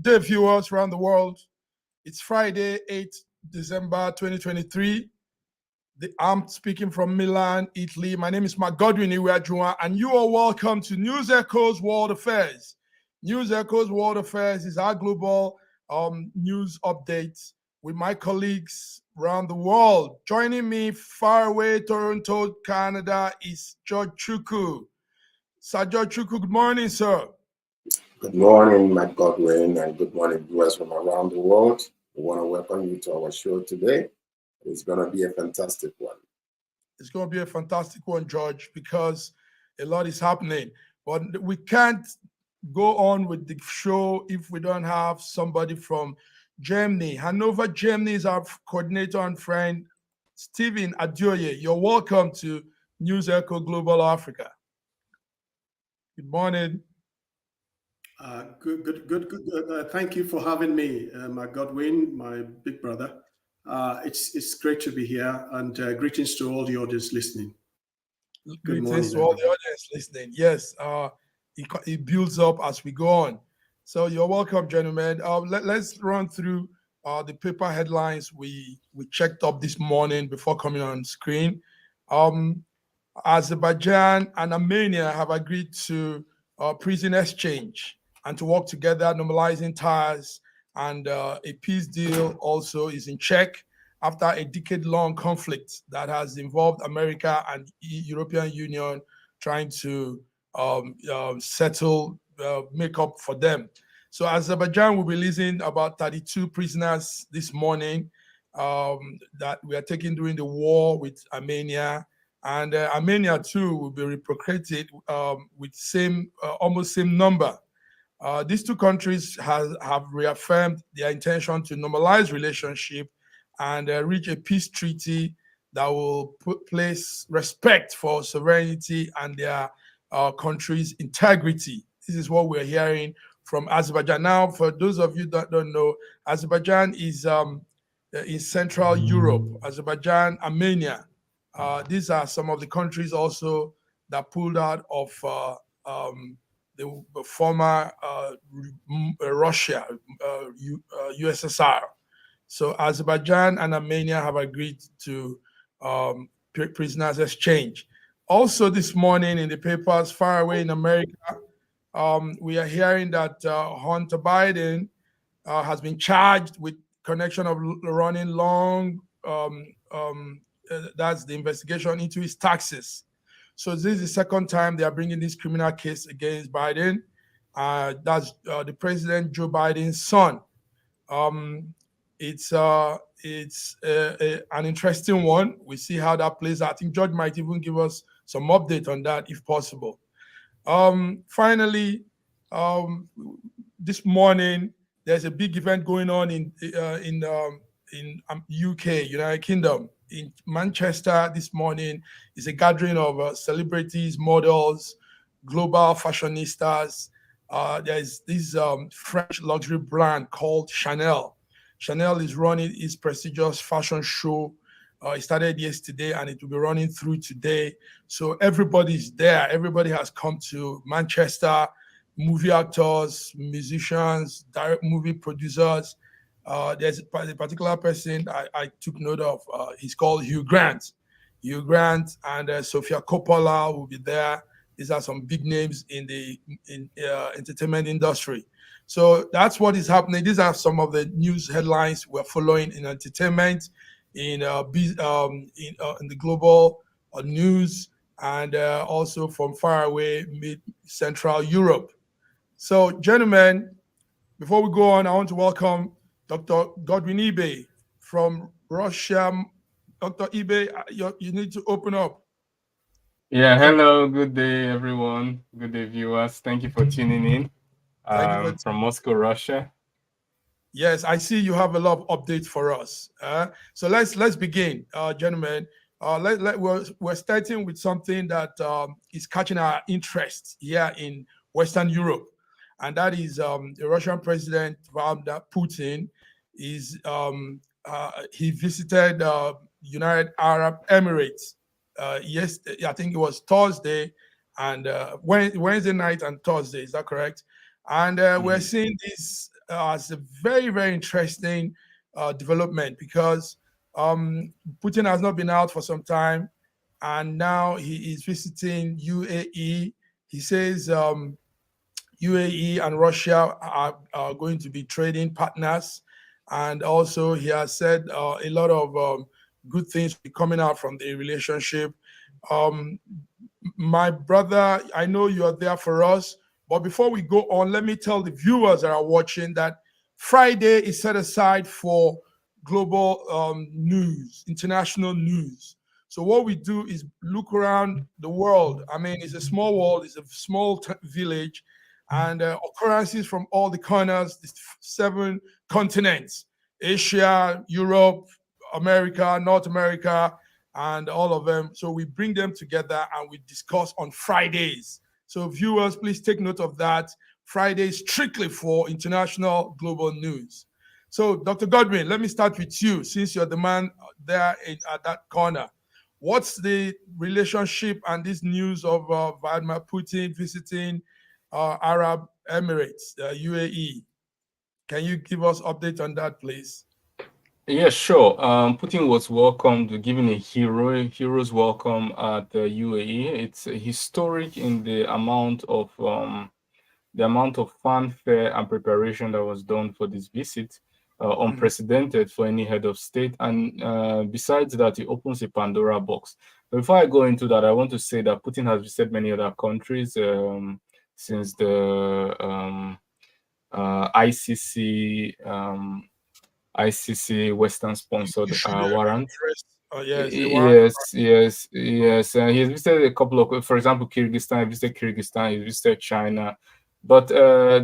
Good day, viewers around the world. It's Friday, 8th December 2023. I'm speaking from Milan, Italy. My name is Godwin Iweajunwa, and you are welcome to News Echoes World Affairs. News Echoes World Affairs is our global news update with my colleagues around the world. Joining me far away, Toronto, Canada, is George Chukwu. Sir George Chukwu, good morning, sir. Good morning, Matt Godwin, and good morning, viewers from around the world. We want to welcome you to our show today. It's going to be a fantastic one. It's going to be a fantastic one, George, because a lot is happening. But we can't go on with the show if we don't have somebody from Germany. Hanover, Germany is our coordinator and friend, Stephen Adioye. You're welcome to News Echo Global Africa. Good morning. Good. Thank you for having me, my Godwin, my big brother. It's great to be here, and greetings to all the audience listening. Greetings to all the audience listening. Yes, it builds up as we go on. So you're welcome, gentlemen. Let's run through the paper headlines we checked up this morning before coming on screen. Azerbaijan and Armenia have agreed to prison exchange and to work together, normalizing ties, and a peace deal also is in check after a decade-long conflict that has involved America and European Union trying to settle, make up for them. So Azerbaijan will be releasing about 32 prisoners this morning that we are taking during the war with Armenia. And Armenia too will be reciprocated with almost same number. These two countries have reaffirmed their intention to normalize relationship and reach a peace treaty that will place respect for sovereignty and their country's integrity. This is what we're hearing from Azerbaijan. Now, for those of you that don't know, Azerbaijan is in Central Europe. Azerbaijan, Armenia. These are some of the countries also that pulled out of the former Russia, USSR. So Azerbaijan and Armenia have agreed to prisoners exchange. Also this morning in the papers far away in America, we are hearing that Hunter Biden has been charged with connection of running long, that's the investigation into his taxes. So this is the second time they are bringing this criminal case against Biden. That's the President Joe Biden's son. It's an interesting one. We see how that plays out. I think George might even give us some update on that if possible. Finally, this morning there's a big event going on in UK, United Kingdom. In Manchester this morning is a gathering of celebrities, models, global fashionistas. There's this French luxury brand called Chanel. Chanel is running its prestigious fashion show. It started yesterday and it will be running through today. So everybody's there. Everybody has come to Manchester. Movie actors, musicians, direct movie producers. There's a particular person I took note of. He's called Hugh Grant. Hugh Grant and Sofia Coppola will be there. These are some big names in the entertainment industry. So that's what is happening. These are some of the news headlines we're following in entertainment, in the global news, and also from far away mid-central Europe. So, gentlemen, before we go on, I want to welcome Dr. Godwin Ibe from Russia. Dr. Ibe, you need to open up. Yeah, hello, good day, everyone. Good day, viewers. Thank you for tuning in from Moscow, Russia. Yes, I see you have a lot of updates for us. So let's begin, gentlemen. We're starting with something that is catching our interest here in Western Europe, and that is the Russian President Vladimir Putin. He visited United Arab Emirates. Yes, I think it was Thursday and Wednesday night and Thursday. Is that correct? And we're seeing this as a very, very interesting development because Putin has not been out for some time, and now he is visiting UAE. He says UAE and Russia are going to be trading partners. And also, he has said a lot of good things coming out from the relationship. My brother, I know you are there for us. But before we go on, let me tell the viewers that are watching that Friday is set aside for global news, international news. So what we do is look around the world. I mean, it's a small world, it's a small village, and occurrences from all the corners, the 7 continents, Asia, Europe, America, North America, and all of them. So we bring them together and we discuss on Fridays. So viewers, please take note of that. Friday strictly for international global news. So Dr. Godwin, let me start with you since you're the man there at that corner. What's the relationship and this news of Vladimir Putin visiting Arab Emirates, UAE? Can you give us update on that, please? Yeah, sure. Putin was welcomed, given a hero's welcome at the UAE. It's historic in the amount of fanfare and preparation that was done for this visit, unprecedented for any head of state. And besides that, it opens a Pandora box. But before I go into that, I want to say that Putin has visited many other countries since the ICC Western sponsored warrant. Yes, yes. He has visited a couple of, for example, Kyrgyzstan. He visited China. But I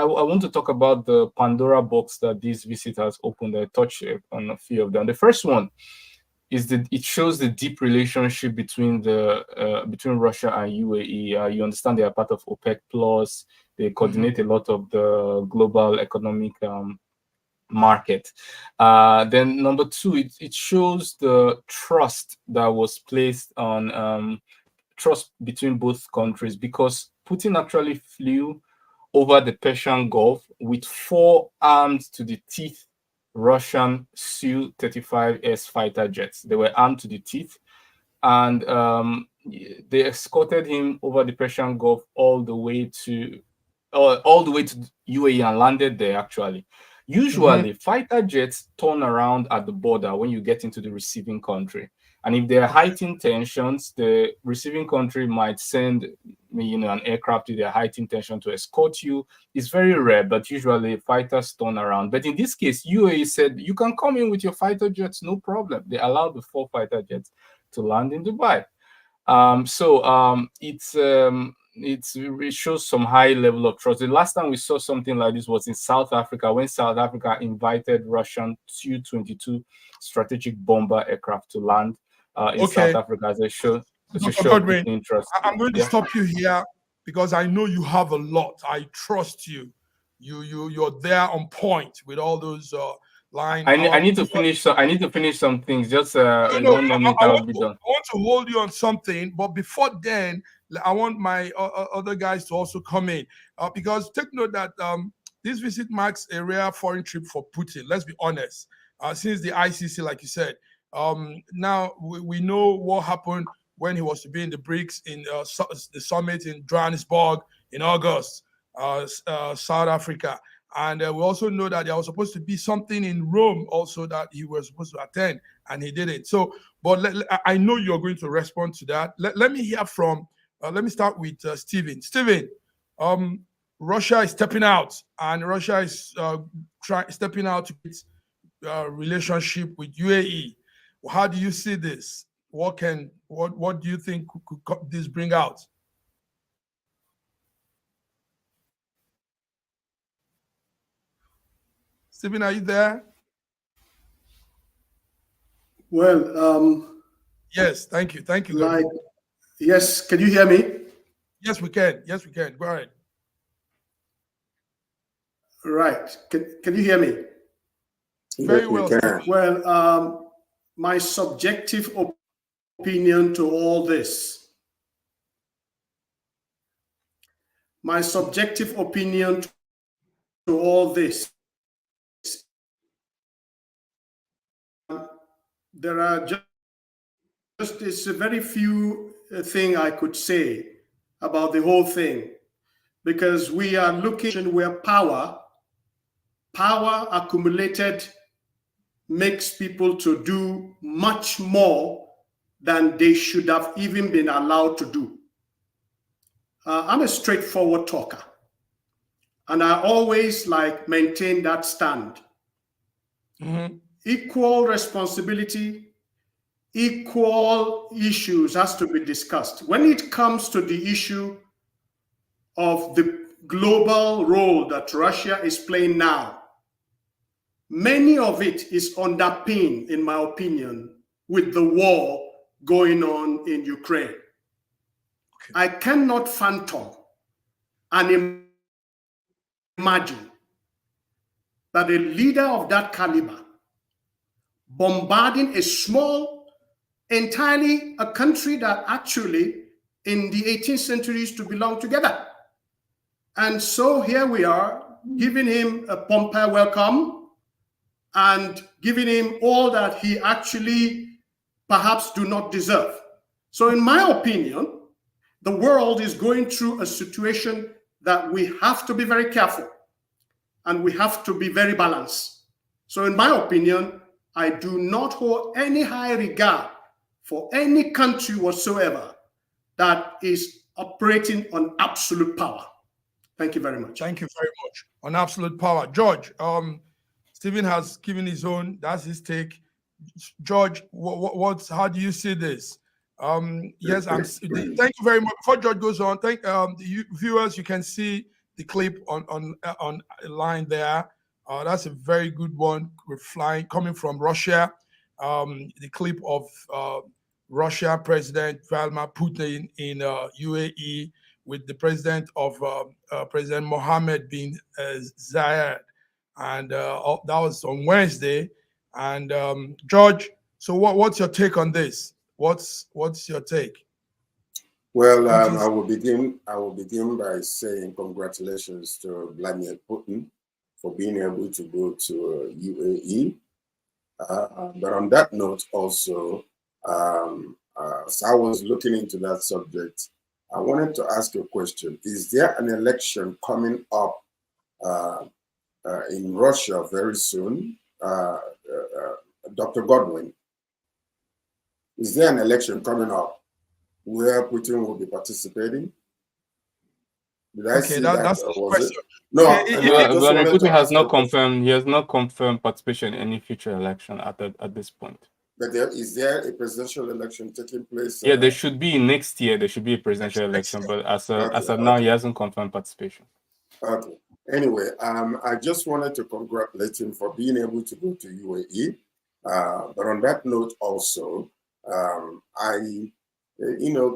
want to talk about the Pandora box that this visit has opened. I touched on a few of them. The first one is that it shows the deep relationship between Russia and UAE. You understand they are part of OPEC Plus. They coordinate a lot of the global economic market. Then number 2, it shows the trust that was placed on trust between both countries, because Putin actually flew over the Persian Gulf with 4 armed to the teeth Russian Su-35S fighter jets. They were armed to the teeth, and they escorted him over the Persian Gulf all the way to UAE and landed there, actually. Usually, fighter jets turn around at the border when you get into the receiving country. And if there are heightened tensions, the receiving country might send an aircraft to their heightened tension to escort you. It's very rare, but usually fighters turn around. But in this case, UAE said, you can come in with your fighter jets, no problem. They allowed the 4 fighter jets to land in Dubai. It shows some high level of trust. The last time we saw something like this was in South Africa, when South Africa invited Russian Su-22 strategic bomber aircraft to land in South Africa as a show. Godwin, interest. I'm going to stop you here because I know you have a lot. I trust you. You're there on point with all those lines. I need to finish. I need to finish some things. Just in 1 minute, I'll be done. I want to hold you on something, but before then, I want my other guys to also come in because take note that this visit marks a rare foreign trip for Putin. Let's be honest. Since the ICC, like you said, now we know what happened when he was to be in the BRICS in the summit in Johannesburg in August, South Africa. And we also know that there was supposed to be something in Rome also that he was supposed to attend, and he didn't. So, but I know you're going to respond to that. Let me hear from, let me start with Stephen. Stephen, Russia is stepping out, and Russia is stepping out to its relationship with UAE. How do you see this? What do you think could this bring out? Stephen, are you there? Well, yes, thank you. Thank you. Yes, can you hear me? Yes, we can. Yes, we can. Go ahead. Right. Can you hear me? Very well. Well, my subjective opinion to all this. My subjective opinion to all this, there are just it's a very few thing I could say about the whole thing, because we are looking where power accumulated makes people to do much more than they should have even been allowed to do. I'm a straightforward talker, and I always maintain that stand. Mm-hmm. Equal responsibility, equal issues has to be discussed. When it comes to the issue of the global role that Russia is playing now, many of it is underpinned, in my opinion, with the war going on in Ukraine. Okay. I cannot fathom and imagine that a leader of that caliber bombarding a small, entirely a country that actually in the 18th century used to belong together. And so here we are giving him a pompous welcome and giving him all that he actually perhaps do not deserve. So in my opinion, the world is going through a situation that we have to be very careful and we have to be very balanced. So in my opinion, I do not hold any high regard for any country whatsoever that is operating on absolute power. Thank you very much. Thank you very much. On absolute power. George, Stephen has given his own, that's his take. George, how do you see this? Yes, thank you very much. Before George goes on, thank you viewers, you can see the clip on line there. That's a very good one. We're flying, coming from Russia. The clip of Russia President Vladimir Putin in UAE with the president of President Mohammed bin Zayed, and that was on Wednesday. And George, so what's your take on this? What's your take? Well, I will begin by saying congratulations to Vladimir Putin for being able to go to UAE. But on that note, also, as I was looking into that subject, I wanted to ask you a question. Is there an election coming up in Russia very soon? Dr. Godwin, is there an election coming up where Putin will be participating? Did I see that? That's the question. No, Vladimir Putin has not confirmed. He has not confirmed participation in any future election at this point. But is there a presidential election taking place? Yeah, there should be next year. There should be a presidential election, but as of now, he hasn't confirmed participation. Okay. Anyway, I just wanted to congratulate him for being able to go to UAE. But on that note, also, I,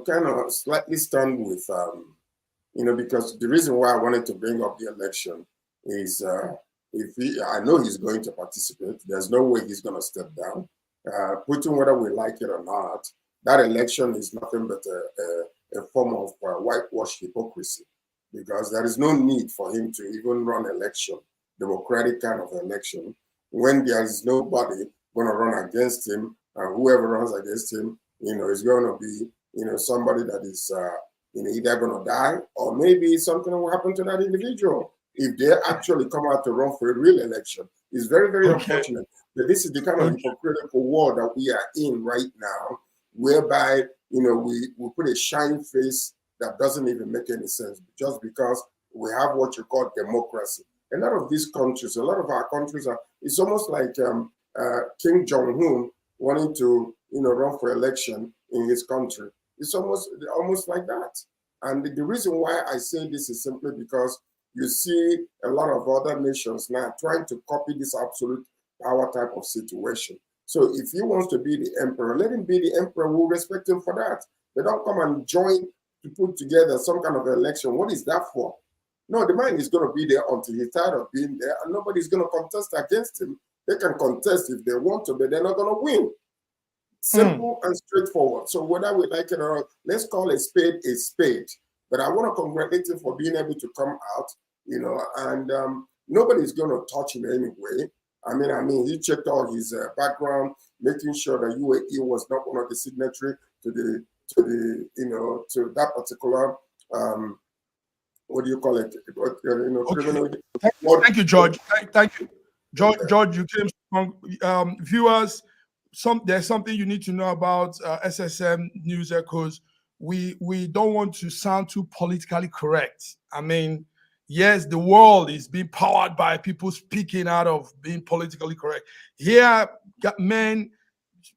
kind of slightly stunned with, because the reason why I wanted to bring up the election is I know he's going to participate. There's no way he's going to step down. Putin, whether we like it or not, that election is nothing but a form of whitewash hypocrisy, because there is no need for him to even run election, democratic kind of election, when there is nobody going to run against him. Whoever runs against him, is going to be, somebody that is, either going to die or maybe something will happen to that individual if they actually come out to run for a real election. It's very, very unfortunate. But this is the kind of hypocritical war that we are in right now, whereby, we put a shiny face that doesn't even make any sense just because we have what you call democracy. A lot of these countries, a lot of our countries it's almost like Kim Jong-un wanting to, run for election in his country. It's almost like that. And the reason why I say this is simply because you see a lot of other nations now trying to copy this absolute power type of situation. So if he wants to be the emperor, let him be the emperor. We'll respect him for that. They don't come and join to put together some kind of election. What is that for? No, the man is going to be there until he's tired of being there, and nobody's going to contest against him. They can contest if they want to, but they're not going to win. Simple and straightforward. So whether we like it or not, let's call a spade a spade. But I want to congratulate him for being able to come out, and nobody's going to touch him anyway. I mean, he checked all his background, making sure that UAE was not one of the signatory to that particular what do you call it? Criminal. Thank you, George. Thank you, George. Okay. George, you came strong. Viewers, there's something you need to know about SSM News Echoes. We don't want to sound too politically correct. I mean, yes, the world is being powered by people speaking out of being politically correct. Here, men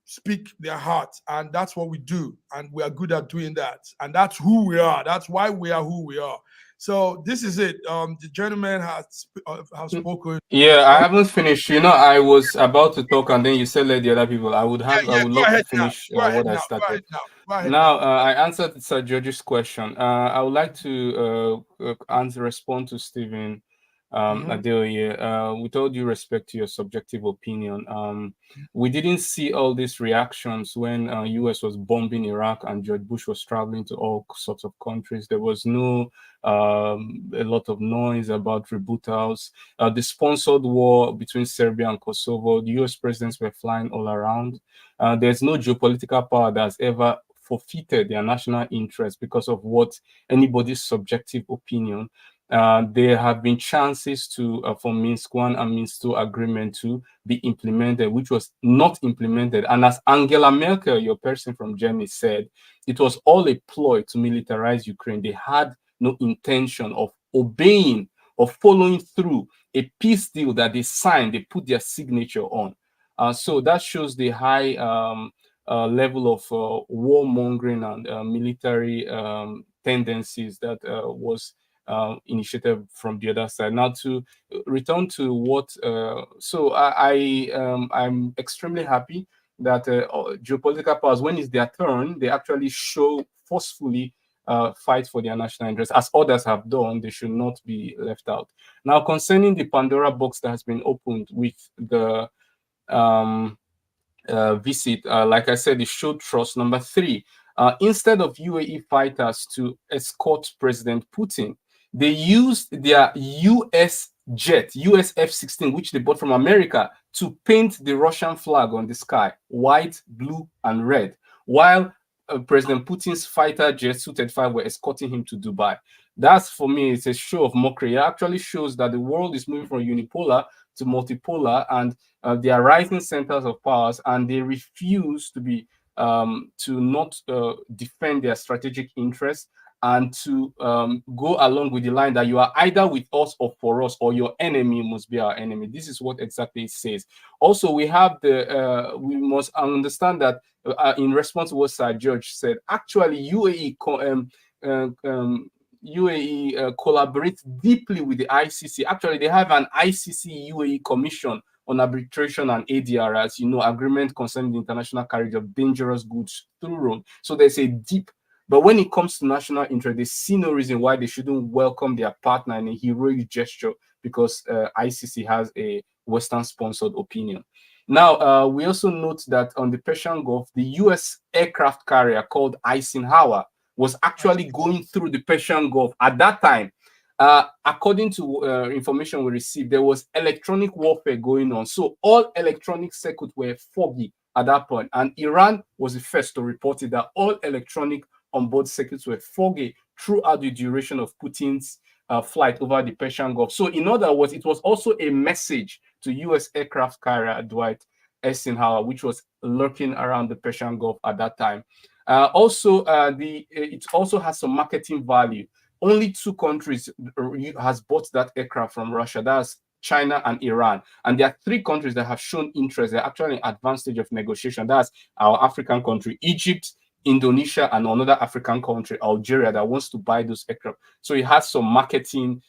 speak their heart, and that's what we do, and we are good at doing that, and that's who we are. That's why we are who we are. So this is it. The gentleman has spoken. Yeah, I haven't finished. You know, I was about to talk, and then you said let the other people. I would Yeah, love go to ahead finish now. what I started. Go ahead Now, I answered Sir George's question. I would like to respond to Stephen Adeoye. With all due respect to your subjective opinion, we didn't see all these reactions when US was bombing Iraq and George Bush was traveling to all sorts of countries. There was no a lot of noise about rebuttals. The sponsored war between Serbia and Kosovo, the US presidents were flying all around. There's no geopolitical power that's ever forfeited their national interest because of what anybody's subjective opinion. There have been chances for Minsk I and Minsk II agreement to be implemented, which was not implemented. And as Angela Merkel, your person from Germany, said, it was all a ploy to militarize Ukraine. They had no intention of obeying or following through a peace deal that they signed, they put their signature on. So that shows the high level of warmongering and military tendencies that was initiated from the other side. Now, to return to what, I'm extremely happy that geopolitical powers, when it's their turn, they actually show forcefully fight for their national interests, as others have done. They should not be left out. Now, concerning the Pandora box that has been opened with the visit, like I said, it showed trust. Number 3, instead of UAE fighters to escort President Putin, they used their US jet, US F-16, which they bought from America, to paint the Russian flag on the sky, white, blue, and red, while President Putin's fighter jets, Su-35, were escorting him to Dubai. That's, for me, it's a show of mockery. It actually shows that the world is moving from unipolar to multipolar, and they are rising centers of powers, and they refuse to be to not defend their strategic interests and to go along with the line that you are either with us or for us, or your enemy must be our enemy. This is what exactly it says. Also, we have we must understand that in response to what Sir George said, actually UAE collaborates deeply with the ICC. Actually, they have an ICC UAE commission on arbitration and ADR, as you know, agreement concerning the international carriage of dangerous goods through Rome. So there's a deep, but when it comes to national interest, they see no reason why they shouldn't welcome their partner in a heroic gesture, because ICC has a Western-sponsored opinion. Now, we also note that on the Persian Gulf, the US aircraft carrier called Eisenhower was actually going through the Persian Gulf. At that time, according to information we received, there was electronic warfare going on. So all electronic circuits were foggy at that point. And Iran was the first to report it, that all electronic onboard circuits were foggy throughout the duration of Putin's flight over the Persian Gulf. So in other words, it was also a message to US aircraft carrier Dwight Eisenhower, which was lurking around the Persian Gulf at that time. It also has some marketing value. Only 2 countries has bought that aircraft from Russia. That's China and Iran. And there are 3 countries that have shown interest. They're actually in advanced stage of negotiation. That's our African country, Egypt, Indonesia, and another African country, Algeria, that wants to buy those aircraft. So it has some marketing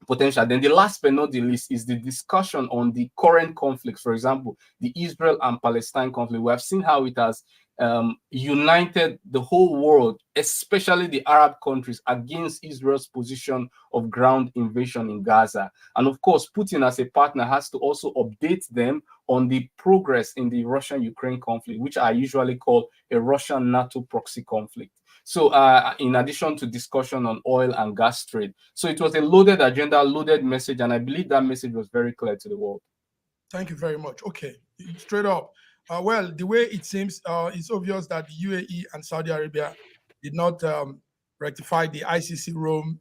potential. Then the last but not the least is the discussion on the current conflict. For example, the Israel and Palestine conflict. We have seen how it has united the whole world, especially the Arab countries, against Israel's position of ground invasion in Gaza. And of course, Putin as a partner has to also update them on the progress in the Russian-Ukraine conflict, which I usually call a Russian-NATO proxy conflict. So in addition to discussion on oil and gas trade. So it was a loaded agenda, loaded message, and I believe that message was very clear to the world. Thank you very much. Okay, straight up. Well, the way it seems, it's obvious that the UAE and Saudi Arabia did not rectify the ICC Rome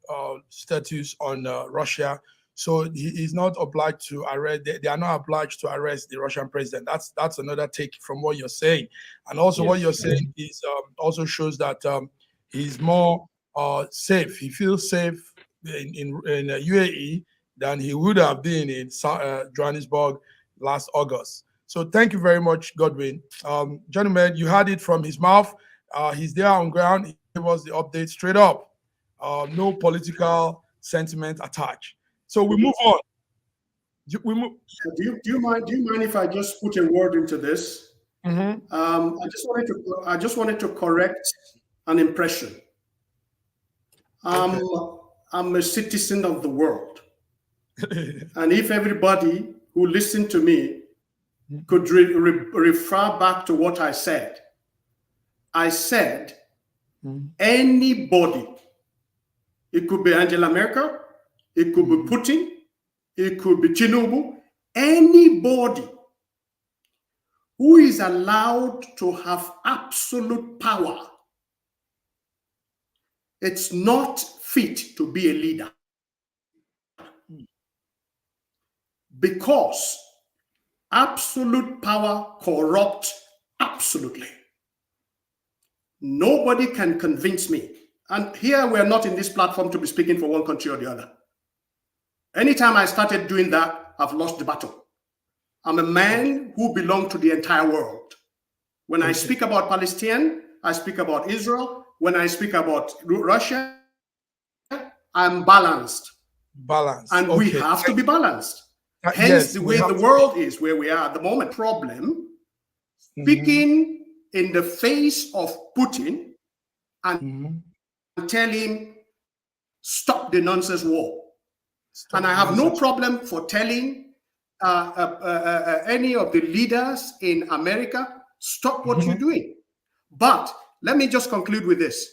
status on Russia. So he is not obliged to arrest. They are not obliged to arrest the Russian president. That's another take from what you're saying. And also, what you're saying is also shows that he's more safe. He feels safe in UAE than he would have been in Johannesburg last August. So thank you very much, Godwin. Gentlemen, you heard it from his mouth. He's there on ground. He gave us the update straight up. No political sentiment attached. So we move on. Do you mind if I just put a word into this? Mm-hmm. I just wanted to correct an impression. I'm a citizen of the world, and if everybody who listened to me could refer back to what I said anybody. It could be Angela Merkel. It could be Putin. It could be Tinubu. Anybody who is allowed to have absolute power, it's not fit to be a leader. Because absolute power corrupts absolutely. Nobody can convince me. And here we're not in this platform to be speaking for one country or the other. Anytime I started doing that, I've lost the battle. I'm a man who belongs to the entire world. When I speak about Palestine, I speak about Israel. When I speak about Russia, I'm balanced. And we have to be balanced. Hence, the way the world is where we are at the moment. Problem, speaking in the face of Putin and tell him, stop the nonsense war. And I have no problem for telling any of the leaders in America, stop what you're doing. But let me just conclude with this.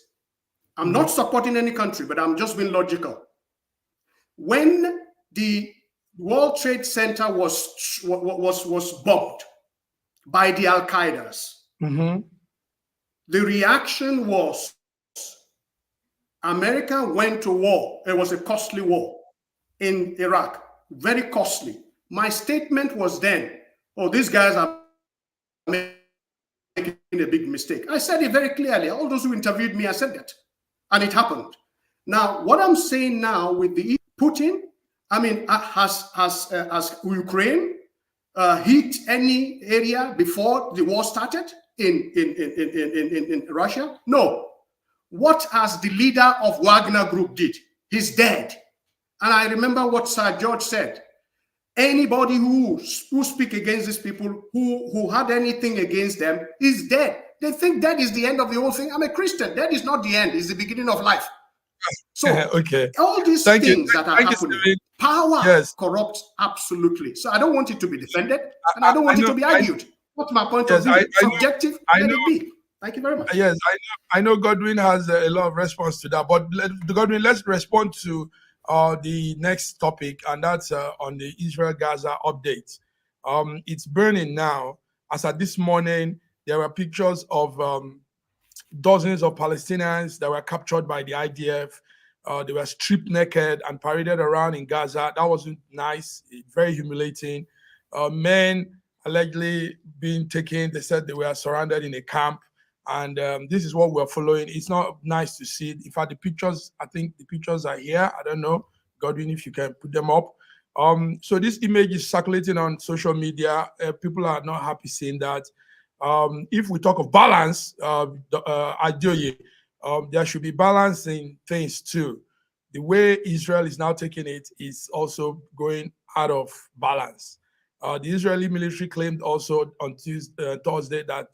I'm not supporting any country, but I'm just being logical. When the World Trade Center was bombed by the Al-Qaedas, the reaction was America went to war. It was a costly war in Iraq, very costly. My statement was then, oh, these guys are making a big mistake. I said it very clearly. All those who interviewed me, I said that. And it happened. Now, what I'm saying now with the Putin, I mean, has Ukraine hit any area before the war started in Russia? No. What has the leader of Wagner Group did? He's dead. And I remember what Sir George said. Anybody who speak against these people, who had anything against them, is dead. They think that is the end of the whole thing. I'm a Christian. That is not the end. It's the beginning of life. So all these things that are happening, power corrupts absolutely. So I don't want it to be defended, and I don't want it to be argued. What's my point of view? Subjective, let it be. Thank you very much. Yes, I know Godwin has a lot of response to that, but Godwin, let's respond to the next topic, and that's on the Israel-Gaza update. It's burning now. As at this morning, there were pictures of dozens of Palestinians that were captured by the IDF. They were stripped naked and paraded around in Gaza. That wasn't nice, very humiliating. Men allegedly being taken, they said they were surrounded in a camp. And this is what we're following. It's not nice to see. In fact, the pictures, I think the pictures are here. I don't know, Godwin, if you can put them up. So this image is circulating on social media. People are not happy seeing that. If we talk of balance, ideally, there should be balance in things too. The way Israel is now taking it is also going out of balance. The Israeli military claimed also on Thursday that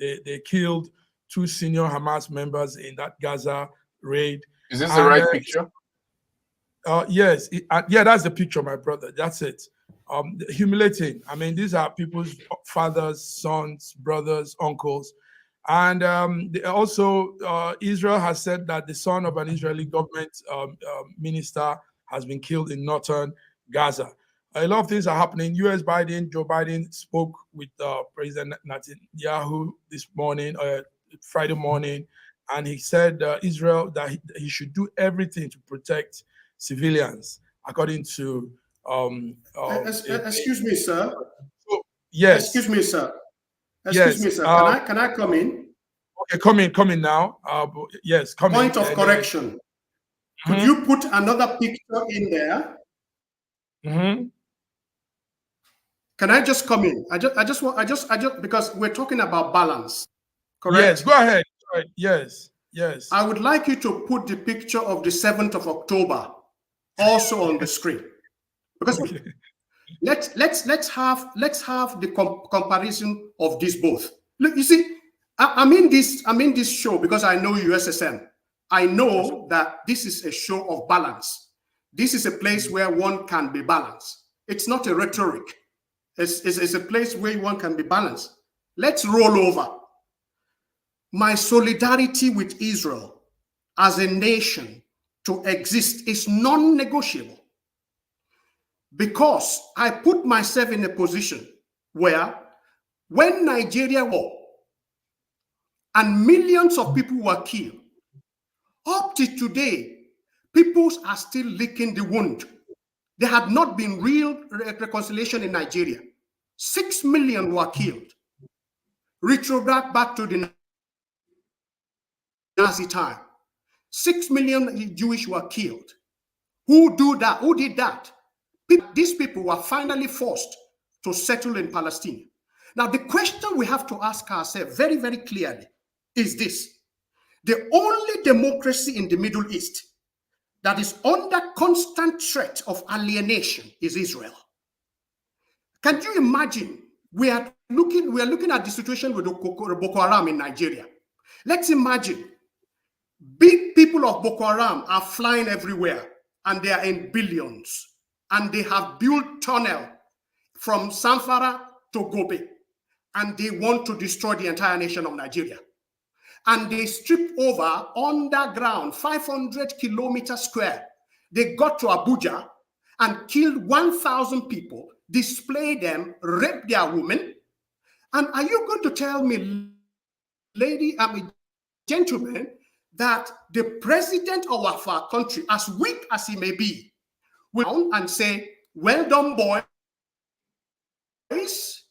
they killed 2 senior Hamas members in that Gaza raid. Is this the right picture? Yes, yeah, that's the picture, my brother. That's it. Humiliating. I mean, these are people's fathers, sons, brothers, uncles. And also, Israel has said that the son of an Israeli government minister has been killed in northern Gaza. A lot of things are happening. Joe Biden spoke with President Netanyahu this morning, Friday morning, and he said Israel that he should do everything to protect civilians, according to excuse me, sir. Yes. Excuse me, sir. Excuse me, sir. Can I come in? Okay, come in now. Yes, come Point in. Point of correction. Could you put another picture in there? Can I just come in? I just because we're talking about balance. Correct? Yes, go ahead. Yes. I would like you to put the picture of the 7th of October also on the screen, because let's have the comparison of these both. Look, you see, I'm in this show because I know USSM. I know that this is a show of balance. This is a place where one can be balanced. It's not a rhetoric. It's a place where one can be balanced. Let's roll over. My solidarity with Israel as a nation to exist is non-negotiable, because I put myself in a position where when Nigeria war and millions of people were killed, up to today, people are still licking the wound. There had not been real reconciliation in Nigeria. 6 million were killed. Retrograde back to the Nazi time. 6 million Jewish were killed. Who did that? These people were finally forced to settle in Palestine. Now, the question we have to ask ourselves very, very clearly is this: the only democracy in the Middle East that is under constant threat of alienation is Israel. Can you imagine? We are looking at the situation with Boko Haram in Nigeria. Let's imagine big people of Boko Haram are flying everywhere, and they are in billions, and they have built tunnel from Zamfara to Gobe, and they want to destroy the entire nation of Nigeria. And they stripped over underground 500 kilometers square. They got to Abuja and killed 1,000 people, displayed them, raped their women. And are you going to tell me, gentlemen, that the president of our country, as weak as he may be, will and say, well done, boys,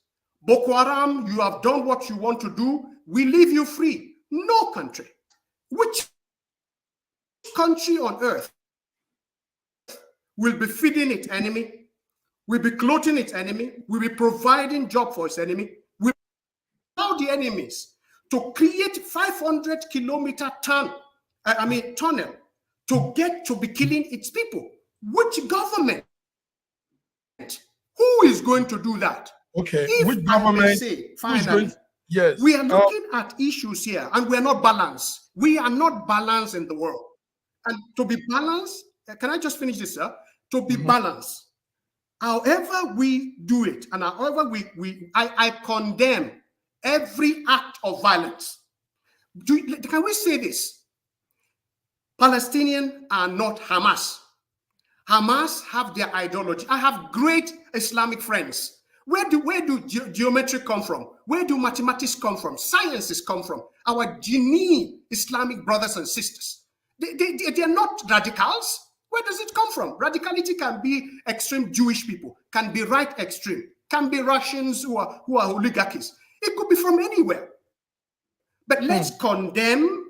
Boko Haram, you have done what you want to do, we leave you free? No country. Which country on earth will be feeding its enemy, will be clothing its enemy, will be providing job for its enemy, will allow the enemies to create 500 kilometer tunnel to get to be killing its people? Which government? Who is going to do that? Okay, if which government? Say, finally, yes, we are looking at issues here, and we are not balanced. We are not balanced in the world. And to be balanced, can I just finish this, sir? To be balanced, however we do it, and however I condemn every act of violence. Can we say this? Palestinians are not Hamas. Hamas have their ideology. I have great Islamic friends. Where do geometry come from? Where do mathematics come from? Sciences come from? Our genuine Islamic brothers and sisters. They are not radicals. Where does it come from? Radicality can be extreme Jewish people, can be right extreme, can be Russians who are oligarchies. It could be from anywhere. But let's condemn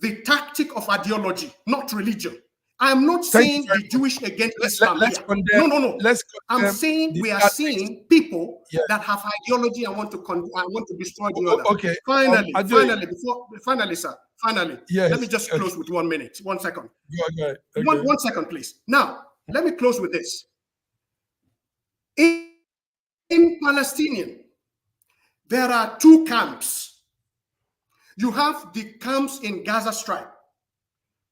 the tactic of ideology, not religion. I'm not saying the Jewish against Islam. No. I'm saying we are seeing people that have ideology and want to destroy the other. Okay. Finally, sir. Yes. Let me just close with 1 minute. 1 second. Okay. 1 second, please. Now, let me close with this. In Palestinian, there are two camps. You have the camps in Gaza Strip,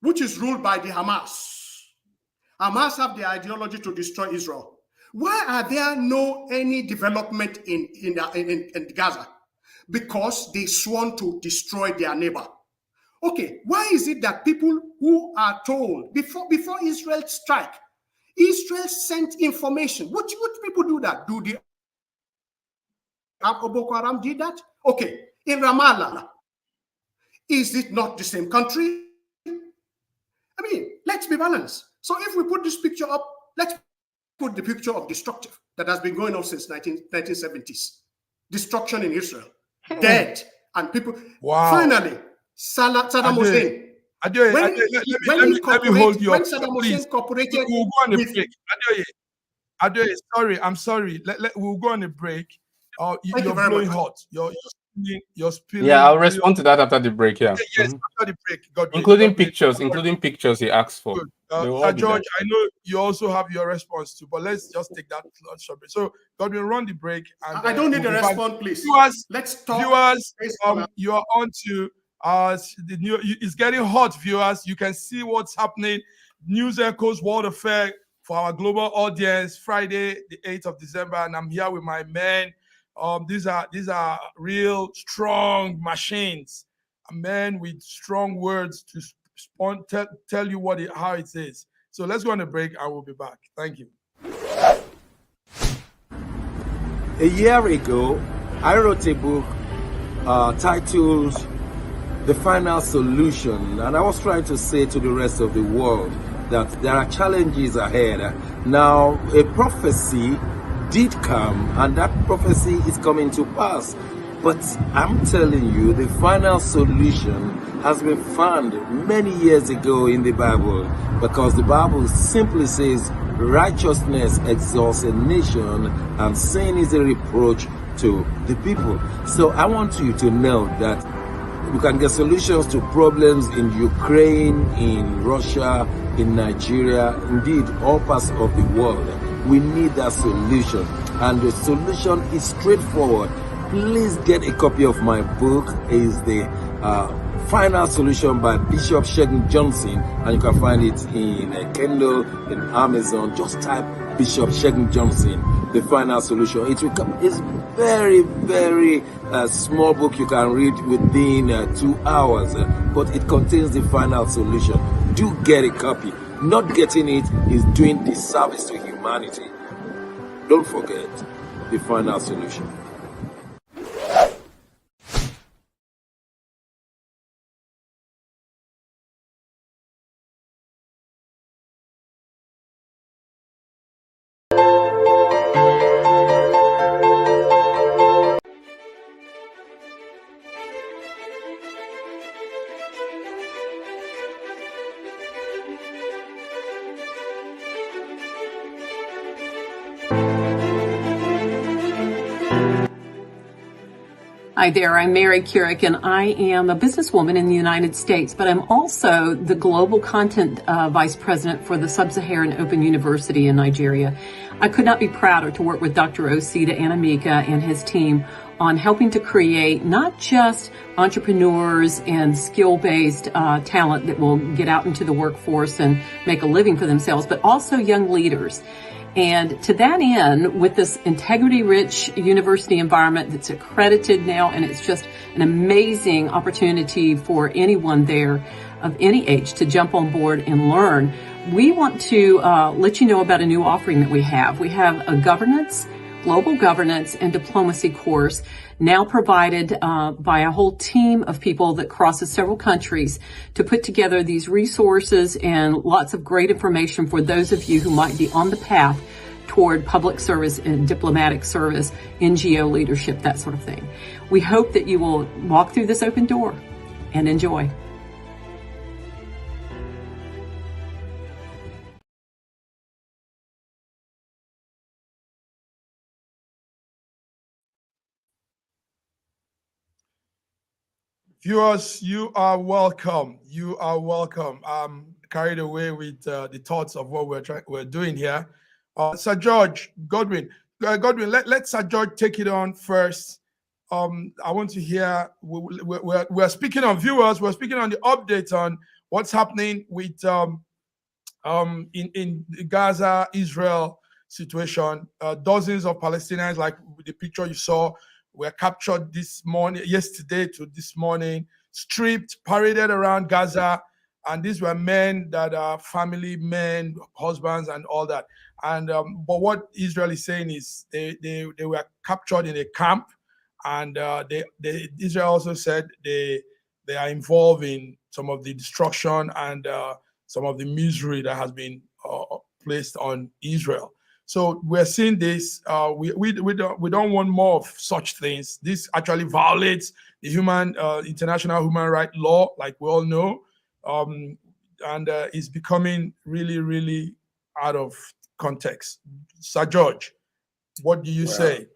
which is ruled by the Hamas. Hamas have the ideology to destroy Israel. Why are there no any development in Gaza? Because they sworn to destroy their neighbor. Okay, why is it that people who are told before Israel strike, Israel sent information? What people do that? Do the Boko Haram did that? Okay, in Ramallah, is it not the same country? I mean, let's be balanced. So if we put this picture up, let's put the picture of destructive that has been going on since 1970s. Destruction in Israel, dead, and people. Wow. Finally, Saddam Hussein. Let me hold you when up. Saddam Please. Hussein cooperated We'll go on a with, break. Adeoye, sorry, I'm sorry. We'll go on a break. You're blowing hot. You're spilling. Yeah, I'll respond to that after the break. Yeah. Yes, after the break. Including pictures he asked for. Sir George, I know you also have your response too, but let's just take that short break. So, Godwin, run the break. And I don't need a response, please. Viewers, let's talk. Viewers, you are on to the new. It's getting hot, viewers. You can see what's happening. News Echoes World Affair for our global audience, Friday, the 8th of December, and I'm here with my men. These are real strong machines, men with strong words to tell you how it is. So let's go on a break. I will be back. Thank you. A year ago, I wrote a book titled The Final Solution, and I was trying to say to the rest of the world that there are challenges ahead. Now, a prophecy did come, and that prophecy is coming to pass. But I'm telling you, the final solution has been found many years ago in the Bible, because the Bible simply says righteousness exalts a nation and sin is a reproach to the people. So I want you to know that we can get solutions to problems in Ukraine, in Russia, in Nigeria, indeed all parts of the world. We need that solution, and the solution is straightforward. Please get a copy of my book. It's the Final Solution by Bishop Shegun Johnson, and you can find it in Kindle, in Amazon. Just type Bishop Shegun Johnson, The Final Solution. It's very, very small book you can read within 2 hours, but it contains the final solution. Do get a copy. Not getting it is doing disservice to humanity. Don't forget the final solution. Hi there, I'm Mary Keurig, and I am a businesswoman in the United States, but I'm also the Global Content Vice President for the Sub-Saharan Open University in Nigeria. I could not be prouder to work with Dr. Osita Anamika and his team on helping to create not just entrepreneurs and skill-based talent that will get out into the workforce and make a living for themselves, but also young leaders. And to that end, with this integrity-rich university environment that's accredited now, and it's just an amazing opportunity for anyone there of any age to jump on board and learn, we want to let you know about a new offering that we have. We have a global governance and diplomacy course now provided by a whole team of people that crosses several countries to put together these resources and lots of great information for those of you who might be on the path toward public service and diplomatic service, NGO leadership, that sort of thing. We hope that you will walk through this open door and enjoy. Viewers, you are welcome. You are welcome. I'm carried away with the thoughts of what we're doing here. Sir George, Godwin, let Sir George take it on first. I want to hear. We're speaking on viewers. We're speaking on the update on what's happening with in Gaza, Israel situation. Dozens of Palestinians, like the picture you saw, were captured this morning, yesterday to this morning, stripped, paraded around Gaza. And these were men that are family men, husbands, and all that. And but what Israel is saying is they were captured in a camp, and Israel also said they are involved in some of the destruction and some of the misery that has been placed on Israel. So we're seeing this. We don't want more of such things. This actually violates the international human rights law, like we all know, and is becoming really, really out of context. Sir George, what do you say?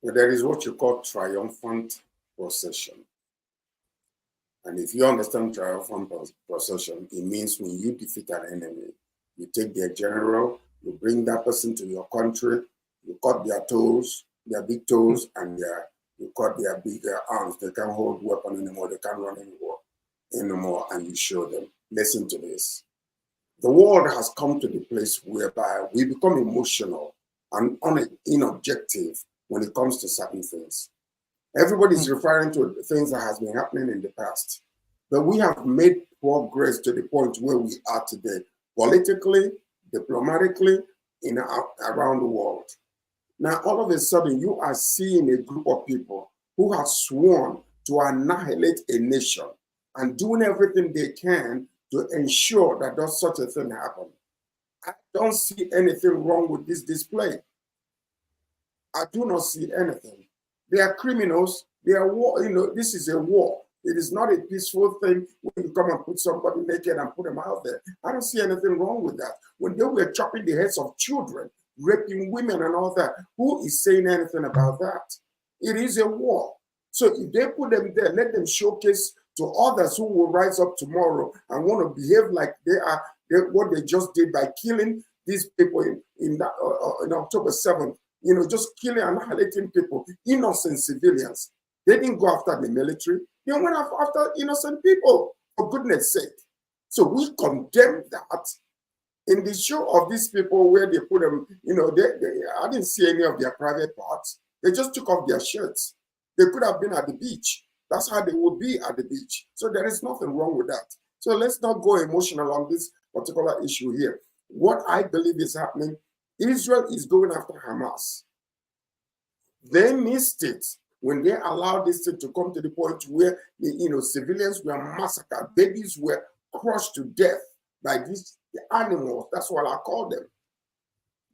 Well, there is what you call triumphant procession. And if you understand triumphant procession, it means when you defeat an enemy, you take their general, you bring that person to your country, you cut their toes, their big toes, and you cut their bigger arms. They can't hold weapon anymore. They can't run anymore, and you show them. Listen to this. The world has come to the place whereby we become emotional and inobjective when it comes to certain things. Everybody's referring to things that has been happening in the past, but we have made progress to the point where we are today, politically, diplomatically, around the world. Now, all of a sudden, you are seeing a group of people who have sworn to annihilate a nation and doing everything they can to ensure that does such a thing happen. I don't see anything wrong with this display. I do not see anything. They are criminals. They are war. This is a war. It is not a peaceful thing when you come and put somebody naked and put them out there. I don't see anything wrong with that. When they were chopping the heads of children, raping women and all that, who is saying anything about that? It is a war. So if they put them there, let them showcase to others who will rise up tomorrow and want to behave like what they just did by killing these people in October 7th. Just killing and annihilating people, innocent civilians. They didn't go after the military. They went after innocent people, for goodness sake. So we condemn that. In the show of these people where they put them, I didn't see any of their private parts. They just took off their shirts. They could have been at the beach. That's how they would be at the beach. So there is nothing wrong with that. So let's not go emotional on this particular issue here. What I believe is happening, Israel is going after Hamas. They missed it when they allowed this thing to come to the point where civilians were massacred, babies were crushed to death by these animals. That's what I call them.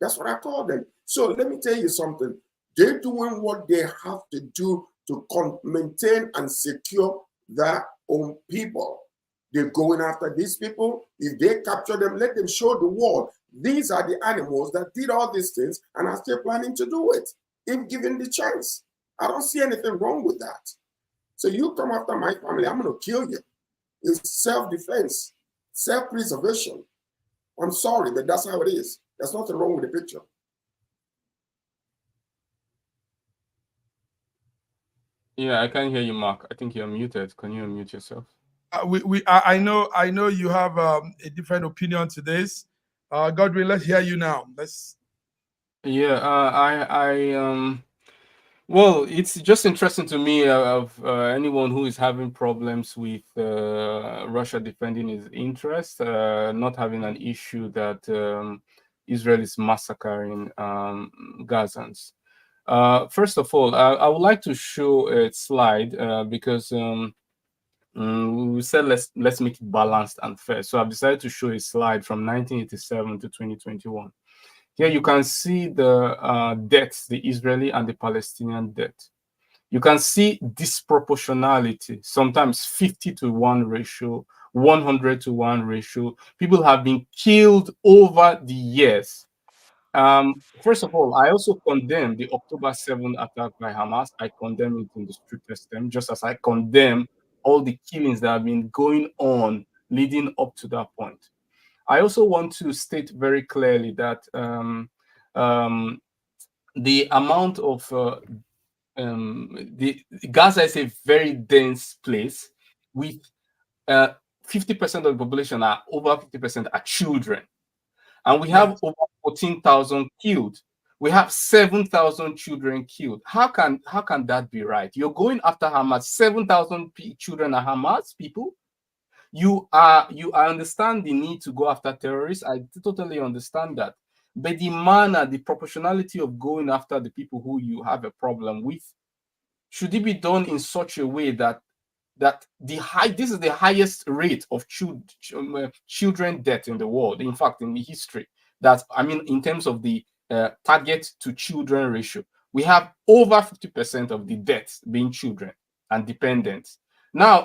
That's what I call them. So let me tell you something. They're doing what they have to do to maintain and secure their own people. They're going after these people. If they capture them, let them show the world. These are the animals that did all these things and are still planning to do it, if given the chance. I don't see anything wrong with that. So you come after my family, I'm going to kill you. It's self-defense, self-preservation. I'm sorry, but that's how it is. There's nothing wrong with the picture. Yeah, I can't hear you, Mark. I think you're muted. Can you unmute yourself? I know you have a different opinion to this. Godwin, let's hear you now. Well, it's just interesting to me of anyone who is having problems with Russia defending its interest, not having an issue that Israel is massacring Gazans. First of all, I would like to show a slide because we said let's make it balanced and fair. So I've decided to show a slide from 1987 to 2021. Here you can see the deaths, the Israeli and the Palestinian death. You can see disproportionality, sometimes 50-to-1 ratio, 100-to-1 ratio. People have been killed over the years. First of all, I also condemn the October 7th attack by Hamas. I condemn it in the strictest term, just as I condemn all the killings that have been going on leading up to that point. I also want to state very clearly that the amount of the Gaza is a very dense place with 50% of the population are over 50% are children, and we have over 14,000 killed. We have 7,000 children killed. How can that be right? You're going after Hamas. 7,000 children are Hamas people. I understand the need to go after terrorists. I totally understand that. But the manner, the proportionality of going after the people who you have a problem with, should it be done in such a way that this is the highest rate of children death in the world, in fact, in the history. That, I mean, in terms of the target to children ratio, we have over 50% of the deaths being children and dependents. Now,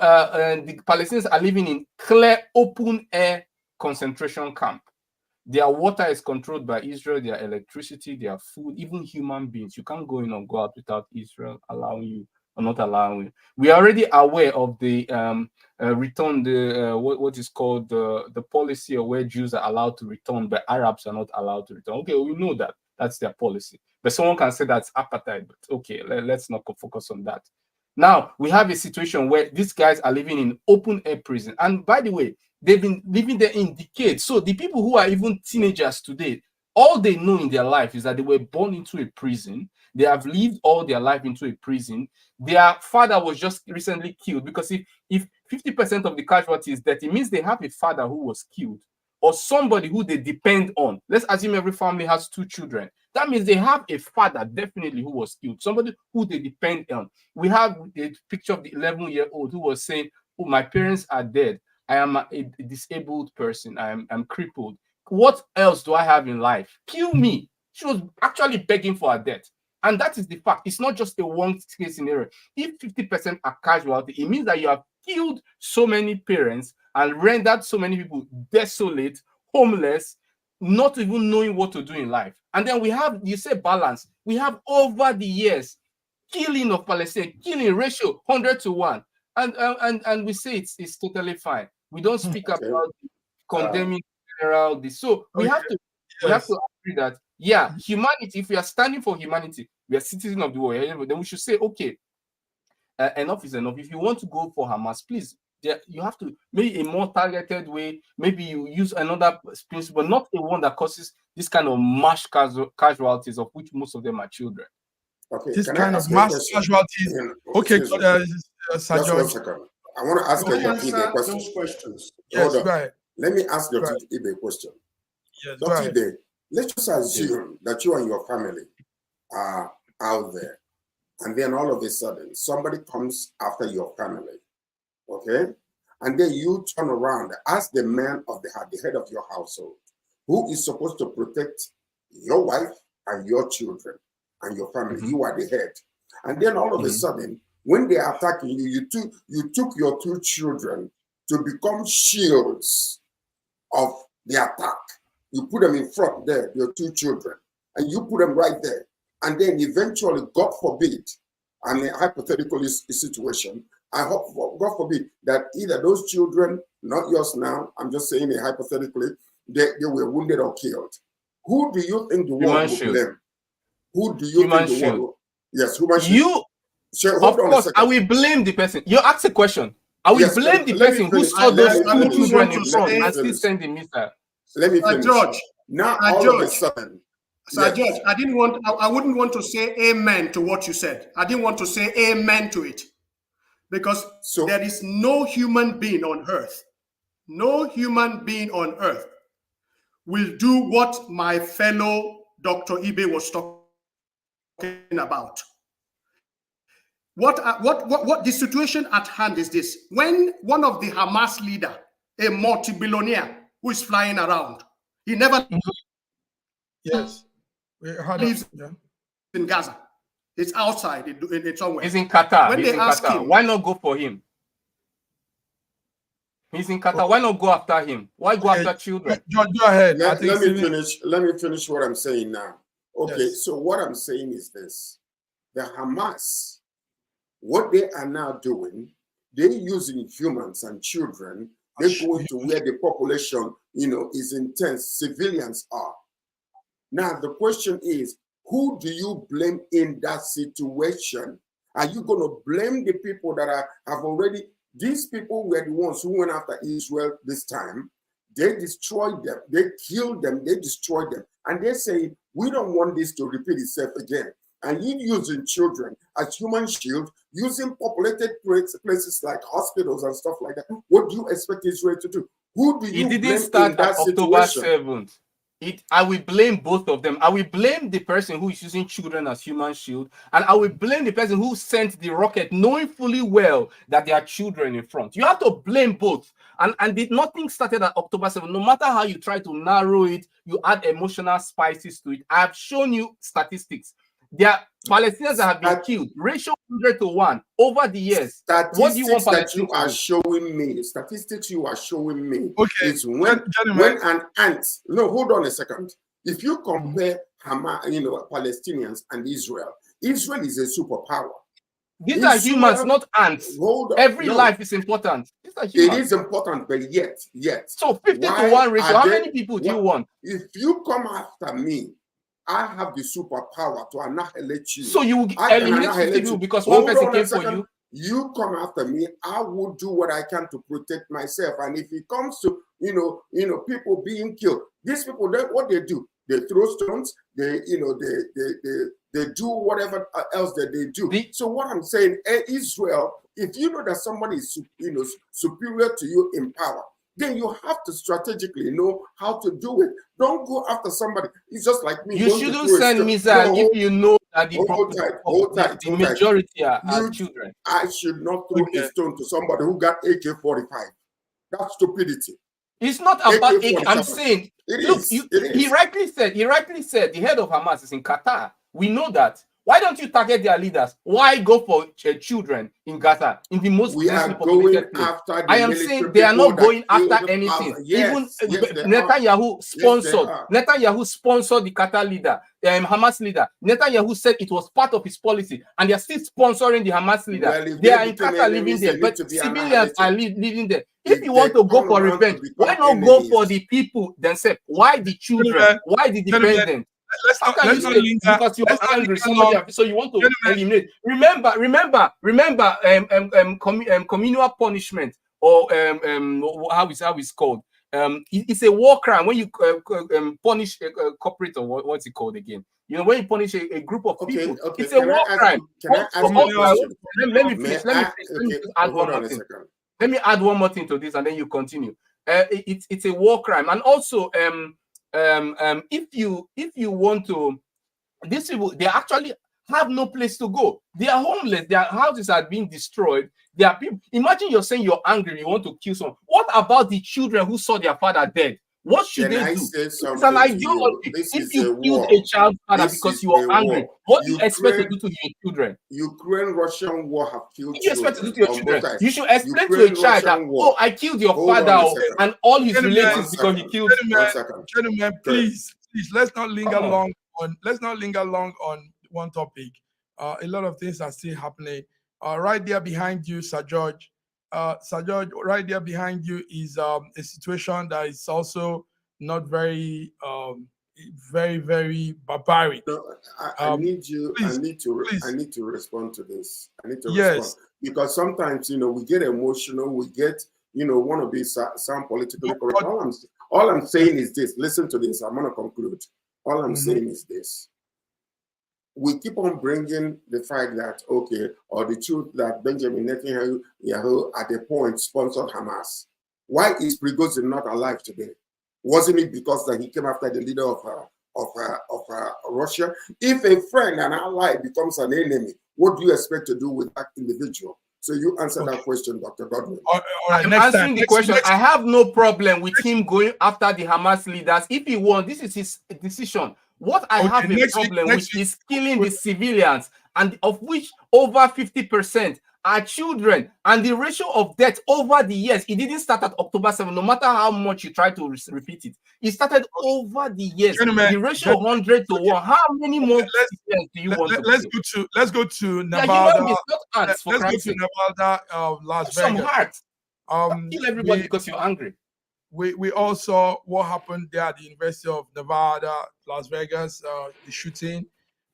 the Palestinians are living in clear, open-air concentration camp. Their water is controlled by Israel, their electricity, their food, even human beings. You can't go in or go out without Israel allowing you or not allowing you. We are already aware of the return, what is called the policy of where Jews are allowed to return, but Arabs are not allowed to return. Okay, we know that. That's their policy. But someone can say that's apartheid. But okay, let's not focus on that. Now, we have a situation where these guys are living in open-air prison. And by the way, they've been living there in decades. So the people who are even teenagers today, all they know in their life is that they were born into a prison. They have lived all their life into a prison. Their father was just recently killed, because if 50% of the casualties is death, it means they have a father who was killed or somebody who they depend on. Let's assume every family has 2 children. That means they have a father definitely who was killed, somebody who they depend on. We have a picture of the 11-year-old who was saying, oh, my parents are dead. I am a disabled person. I'm crippled. What else do I have in life? Kill me. She was actually begging for her death. And that is the fact. It's not just a one-case scenario. If 50% are casualty, it means that you have killed so many parents and rendered so many people desolate, homeless, not even knowing what to do in life. And then we have, you say balance. We have over the years, killing of Palestinians, killing ratio 100-1. And we say it's totally fine. We don't speak about condemning general this. So we have to agree that, yeah, humanity, if we are standing for humanity, we are citizens of the world, then we should say, okay, enough is enough. If you want to go for Hamas, please, you have to maybe a more targeted way. Maybe you use another principle, not the one that causes this kind of mass casualties, of which most of them are children. Okay, this kind of mass casualties. Okay, just 1 second. I want to ask Dr. Ibe a question. Those questions. Yes, right. Let me ask Dr. Ibe a question. Yes, Dr. Ibe, let's just assume that you and your family are out there, and then all of a sudden somebody comes after your family, okay? And then you turn around as the man of the head of your household, who is supposed to protect your wife and your children and your family. You are the head. And then all of a sudden, when they are attacking you, you took your 2 children to become shields of the attack. You put them in front there, your 2 children, and you put them right there. And then eventually, God forbid, and a hypothetical situation, I hope, God forbid, that either those children, not yours now, I'm just saying it hypothetically, they were wounded or killed. Who do you think the world will blame? Who do you think the world will? Yes, human shield. You, sure, of course, I will blame the person. You ask a question. I will blame the person who saw those 2 children in front and still send the missile. Let me finish. George, now all of a sudden, Sir George, I wouldn't want to say amen to what you said. I didn't want to say amen to it, because there is no human being on earth, will do what my fellow Dr. Ibe was talking about. What the situation at hand is this: when one of the Hamas leader, a multi-billionaire who is flying around, he never lives in Gaza. It's outside in somewhere. He's in Qatar. When they ask him, why not go for him? He's in Qatar. Why not go after him? Why go after children? John, go ahead. Let me finish what I'm saying now. Okay, so what I'm saying is this: the Hamas, what they are now doing, they're using humans and children. They're going to where the population, is intense. Civilians are. Now the question is, who do you blame in that situation? Are you going to blame the people that have already, these people were the ones who went after Israel this time. They destroyed them, they killed them, they destroyed them. And they say, we don't want this to repeat itself again. And you using children as human shield, using populated places like hospitals and stuff like that. What do you expect Israel to do? Who do you It didn't blame start in that at October situation? 7th. I will blame both of them. I will blame the person who is using children as human shield, and I will blame the person who sent the rocket, knowing fully well that there are children in front. You have to blame both. And nothing started at October 7th. No matter how you try to narrow it, you add emotional spices to it. I have shown you statistics. There are Palestinians that have been killed, ratio 100 to 1 over the years. What do you want Statistics that you are showing me, statistics you are showing me, Okay, is when an ant, no, hold on a second. If you compare Hamas, Palestinians and Israel, Israel is a superpower. These are humans, not ants. Every life is important. These are humans. It is important, but yet. So 50 to 1 ratio, how many people do you want? If you come after me, I have the superpower to annihilate you. So you will eliminate 50 people because one person came for you? You come after me, I will do what I can to protect myself. And if it comes to, people being killed, these people, what they do, they throw stones, they do whatever else that they do. So what I'm saying, Israel, if you know that somebody is, superior to you in power, then you have to strategically know how to do it. Don't go after somebody. It's just like me. You shouldn't send missiles if you know that the majority are children. I should not throw a stone to somebody who got AK-45. That's stupidity. It's not about AK. I'm saying, look, he rightly said, the head of Hamas is in Qatar. We know that. Why don't you target their leaders? Why go for children in Gaza, in the most populated place? I am saying they are not going after anything. Even Netanyahu sponsored the Qatar leader, the Hamas leader. Netanyahu said it was part of his policy, and they are still sponsoring the Hamas leader. They are in Qatar living there, but civilians are living there. If you want to go for revenge, why not go for the people themselves? Why the children? Why the dependents? Because you are angry, so you want to eliminate. Remember, communal punishment, or how is called? It's a war crime when you punish a corporate, or what's it called again? When you punish a group of people, it's a war crime. Let me finish. Let me add one more thing to this, and then you continue. It's a war crime, and also if you want to, these people, they actually have no place to go. They are homeless. Their houses are being destroyed. There are people. Imagine you're saying you're angry, you want to kill someone. What about the children who saw their father dead? What should they do? It's an ideology. If you killed a child's father because you are angry, what do you expect to do to your children? Ukraine-Russian war have killed children. You expect to do to your children? You should explain to a child that, oh, I killed your father and all his relatives because he killed. Gentlemen, please, let's not linger long on one topic. A lot of things are still happening. Right there behind you, Sir George. Sir George, right there behind you is a situation that is also not very, very barbaric. No, I need to respond to this. I need to respond because sometimes we get emotional. We get want to be sound politically correct. All I'm saying is this. Listen to this. I'm going to conclude. All I'm saying is this. We keep on bringing the fact that, or the truth that Benjamin Netanyahu at the point sponsored Hamas. Why is Prigozhin not alive today? Wasn't it because that he came after the leader of Russia? If a friend and ally becomes an enemy, what do you expect to do with that individual? So you answer that question, Dr. Godwin. I'm answering the question. I have no problem with him going after the Hamas leaders. If he wants, this is his decision. What I have a problem with is killing the civilians, and of which over 50% are children, and the ratio of death over the years, it didn't start at October 7, no matter how much you try to repeat it. It started over the years. The ratio 100 to 1. How many more civilians do you want to let's go to Nevada. Let's go to Nevada, Las Vegas. Some heart. Kill everybody because you're angry. We all saw what happened there at the University of Nevada, Las Vegas, the shooting.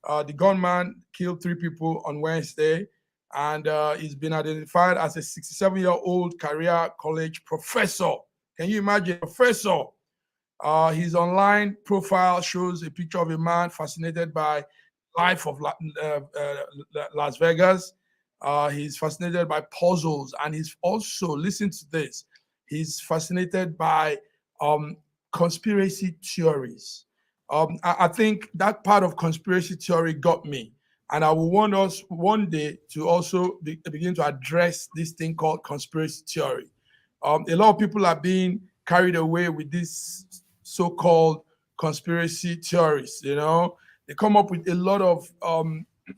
The gunman killed 3 people on Wednesday, and he's been identified as a 67-year-old career college professor. Can you imagine, professor? His online profile shows a picture of a man fascinated by life of Las Vegas. He's fascinated by puzzles, and he's also, listen to this, he's fascinated by conspiracy theories. I think that part of conspiracy theory got me, and I will want us one day to also begin to address this thing called conspiracy theory. A lot of people are being carried away with this so-called conspiracy theories. You know, they come up with a lot of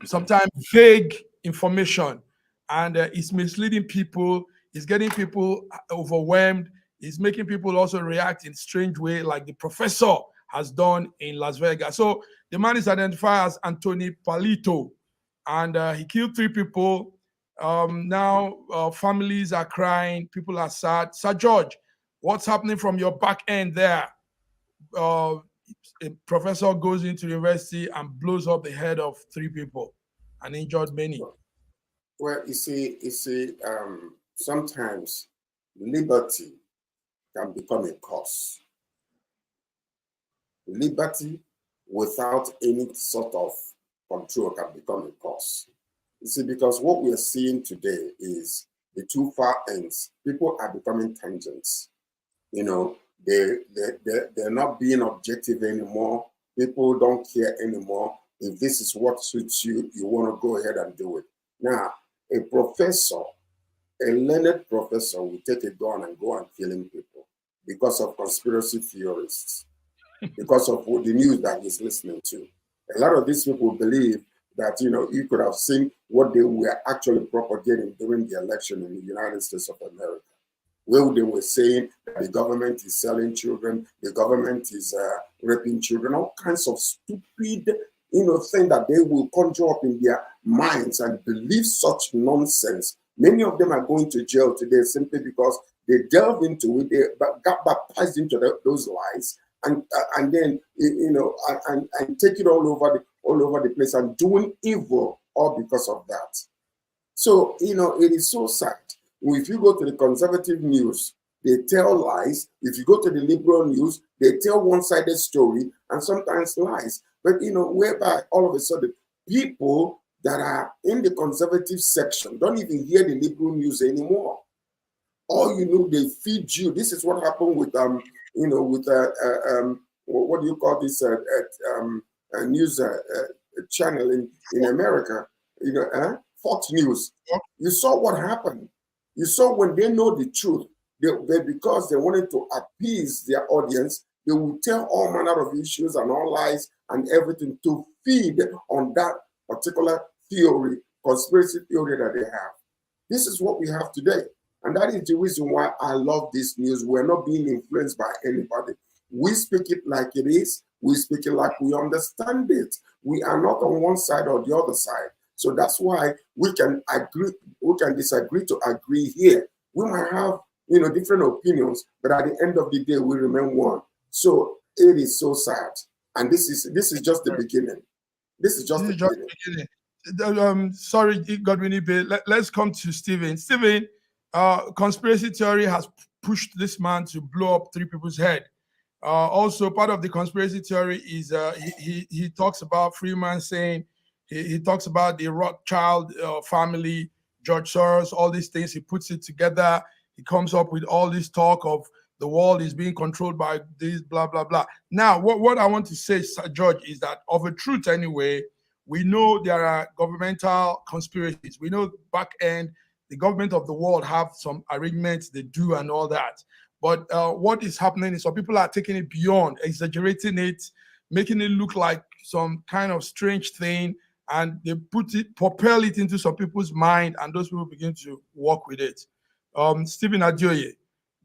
sometimes vague information, and it's misleading people. It's getting people overwhelmed. It's making people also react in a strange way, like the professor has done in Las Vegas. So the man is identified as Anthony Palito, and he killed 3 people. Now families are crying, people are sad. Sir George, what's happening from your back end there? A professor goes into university and blows up the head of 3 people and injured many. Well, you see, sometimes liberty can become a curse. Liberty without any sort of control can become a curse. You see, because what we are seeing today is the 2 far ends. People are becoming tangents. You know, they're not being objective anymore. People don't care anymore. If this is what suits you, you want to go ahead and do it. Now, a professor, a learned professor, will take a gun and go and killing people because of conspiracy theorists, because of the news that he's listening to. A lot of these people believe that, you know, you could have seen what they were actually propagating during the election in the United States of America, where they were saying that the government is selling children, the government is raping children, all kinds of stupid, you know, thing that they will conjure up in their minds and believe such nonsense. Many of them are going to jail today simply because they delve into it, they got baptized into those lies, and then, you know, and take it all over the place and doing evil all because of that. So, you know, it is so sad. If you go to the conservative news, they tell lies. If you go to the liberal news, they tell one-sided story and sometimes lies. But, you know, whereby all of a sudden people that are in the conservative section don't even hear the liberal news anymore. All you know, they feed you. This is what happened with you know, with what do you call this news channel in America? You know, Fox News. You saw what happened. You saw when they know the truth, they because they wanted to appease their audience, they will tell all manner of issues and all lies and everything to feed on that particular theory, conspiracy theory that they have. This is what we have today. And that is the reason why I love this news. We're not being influenced by anybody. We speak it like it is. We speak it like we understand it. We are not on one side or the other side. So that's why we can agree, we can disagree to agree here. We might have, you know, different opinions, but at the end of the day, we remain one. So it is so sad. And this is just the beginning. This is just the beginning. Sorry, Godwin, let's come to Stephen. Stephen, conspiracy theory has pushed this man to blow up 3 people's head. Also, part of the conspiracy theory is he talks about Freeman saying, he talks about the Rothschild family, George Soros, all these things. He puts it together. He comes up with all this talk of the world is being controlled by this, blah, blah, blah. Now, what I want to say, Sir George, is that of a truth anyway, we know there are governmental conspiracies. We know back end, the government of the world have some arrangements they do and all that. But what is happening is some people are taking it beyond, exaggerating it, making it look like some kind of strange thing, and they propel it into some people's mind, and those people begin to work with it. Stephen Adioye,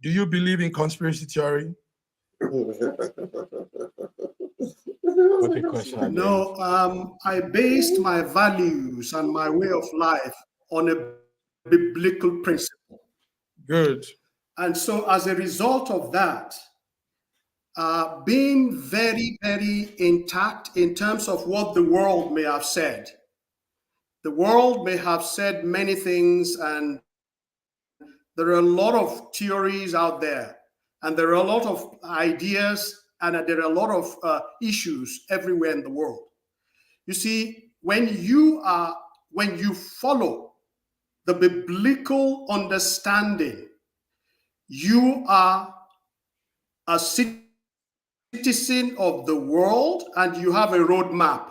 do you believe in conspiracy theory? What a question. No, I based my values and my way of life on a biblical principle. Good. And so as a result of that, being very, very intact in terms of what the world may have said. The world may have said many things, and there are a lot of theories out there, and there are a lot of ideas, and there are a lot of issues everywhere in the world. You see, when you follow the biblical understanding, you are a citizen of the world, and you have a roadmap.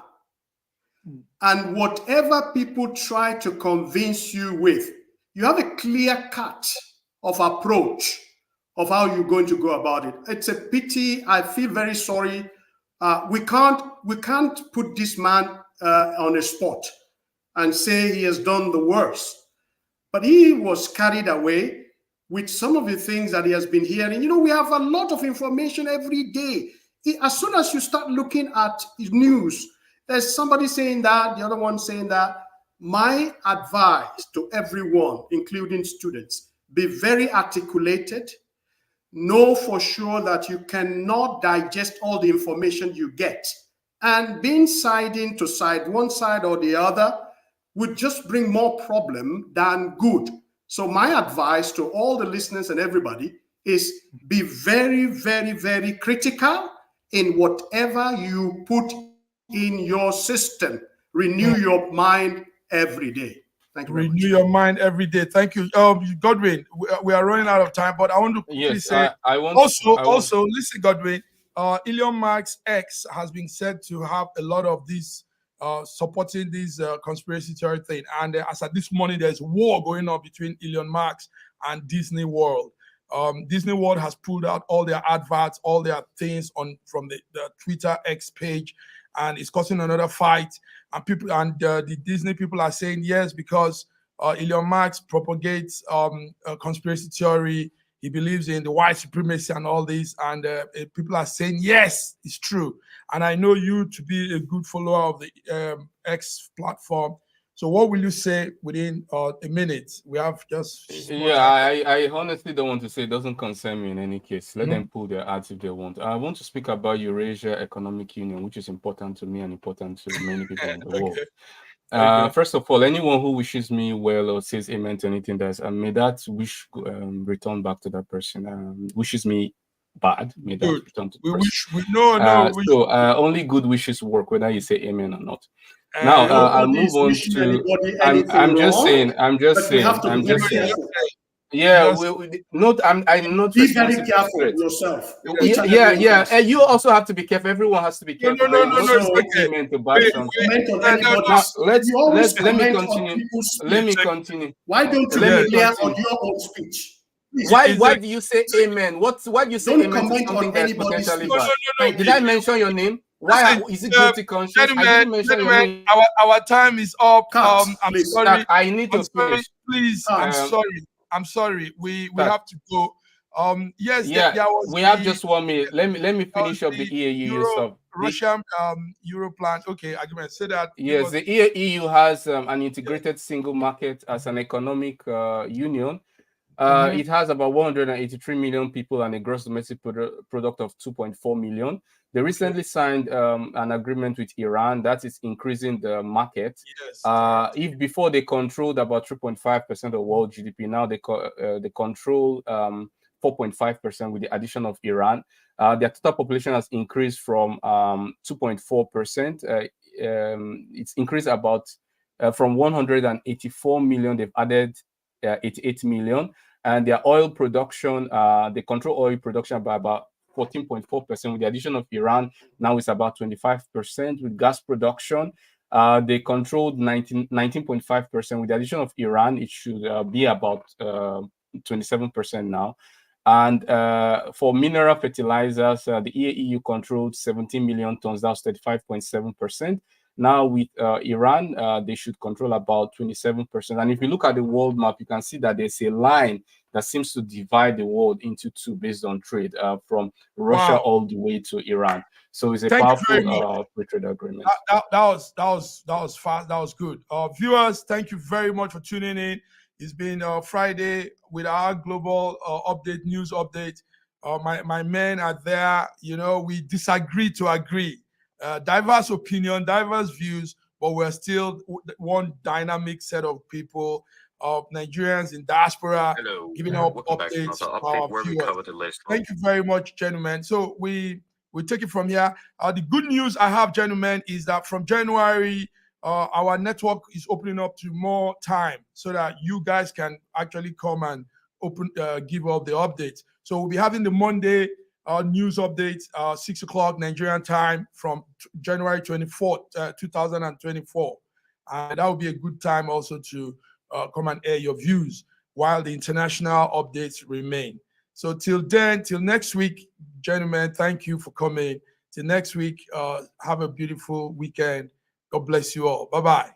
And whatever people try to convince you with, you have a clear cut of approach of how you're going to go about it. It's a pity. I feel very sorry. We can't put this man on a spot and say he has done the worst. But he was carried away with some of the things that he has been hearing. You know, we have a lot of information every day. As soon as you start looking at news, there's somebody saying that, the other one saying that. My advice to everyone, including students, be very articulated. Know for sure that you cannot digest all the information you get. And being siding to side, one side or the other, would just bring more problem than good. So my advice to all the listeners and everybody is be very, very, very critical in whatever you put in your system. Renew your mind every day. Thank you. Renew your mind every day. Thank you. Godwin, we are running out of time, but I want to quickly say also, listen, Godwin, Elon Musk's X has been said to have a lot of these supporting this conspiracy theory thing. And as at this morning, there's war going on between Elon Musk and Disney World. Disney World has pulled out all their adverts, all their things from the Twitter X page, and it's causing another fight. And people and the Disney people are saying yes, because Elon Musk propagates a conspiracy theory. He believes in the white supremacy and all this, and people are saying yes, it's true. And I know you to be a good follower of the X platform. So what will you say within a minute? We have just... I honestly don't want to say. It doesn't concern me in any case. Let them pull their ads if they want. I want to speak about Eurasia Economic Union, which is important to me and important to many people in the world. First of all, anyone who wishes me well or says amen to anything that's may that wish return back to that person. Wishes me bad, may that return to the person. Only good wishes work, whether you say amen or not. Now I'll move on to. I'm just saying. Yeah, I'm not. Be very careful yourself. Yeah. And you also have to be careful. Everyone has to be careful. No. Let me continue. Why don't you clear on your own speech? Why do you say amen? Why do you say amen to something that's potentially bad? Did I mention your name? Why is it guilty conscience? I didn't mention your name. Our time is up. I'm sorry. I need to finish. Please, I'm sorry. We have to go. We have just 1 minute. Let me finish up the EAEU stuff. Russian Euro plan. Okay, I can say that. Yes, the EAEU has an integrated single market as an economic union. It has about 183 million people and a gross domestic product of 2.4 million. They recently signed an agreement with Iran that is increasing the market. Yes. If before they controlled about 3.5% of world GDP, now they control 4.5% with the addition of Iran. Their total population has increased from 2.4%. It's increased about from 184 million. They've added 88 million. And their oil production, they control oil production by about 14.4%. With the addition of Iran, now it's about 25%. With gas production, they controlled 19.5%. With the addition of Iran, it should be about 27% now. And for mineral fertilizers, the EAEU controlled 17 million tons. That's 35.7%. Now with Iran, they should control about 27%. And if you look at the world map, you can see that there's a line that seems to divide the world into two based on trade, from Russia all the way to Iran. So it's a powerful free trade agreement. That was fast. That was good. Viewers, thank you very much for tuning in. It's been Friday with our global update, news update. My men are there. You know, we disagree to agree. Diverse opinion, diverse views, but we're still one dynamic set of people, of Nigerians in diaspora, giving up updates to our viewers. Thank you very much, gentlemen. So we take it from here. The good news I have, gentlemen, is that from January, our network is opening up to more time so that you guys can actually come and give up the updates. So we'll be having the Monday news updates, 6 o'clock Nigerian time from January 24th, 2024. And that will be a good time also to come and air your views while the international updates remain. So till then, till next week, gentlemen, thank you for coming. Till next week, have a beautiful weekend. God bless you all. Bye-bye.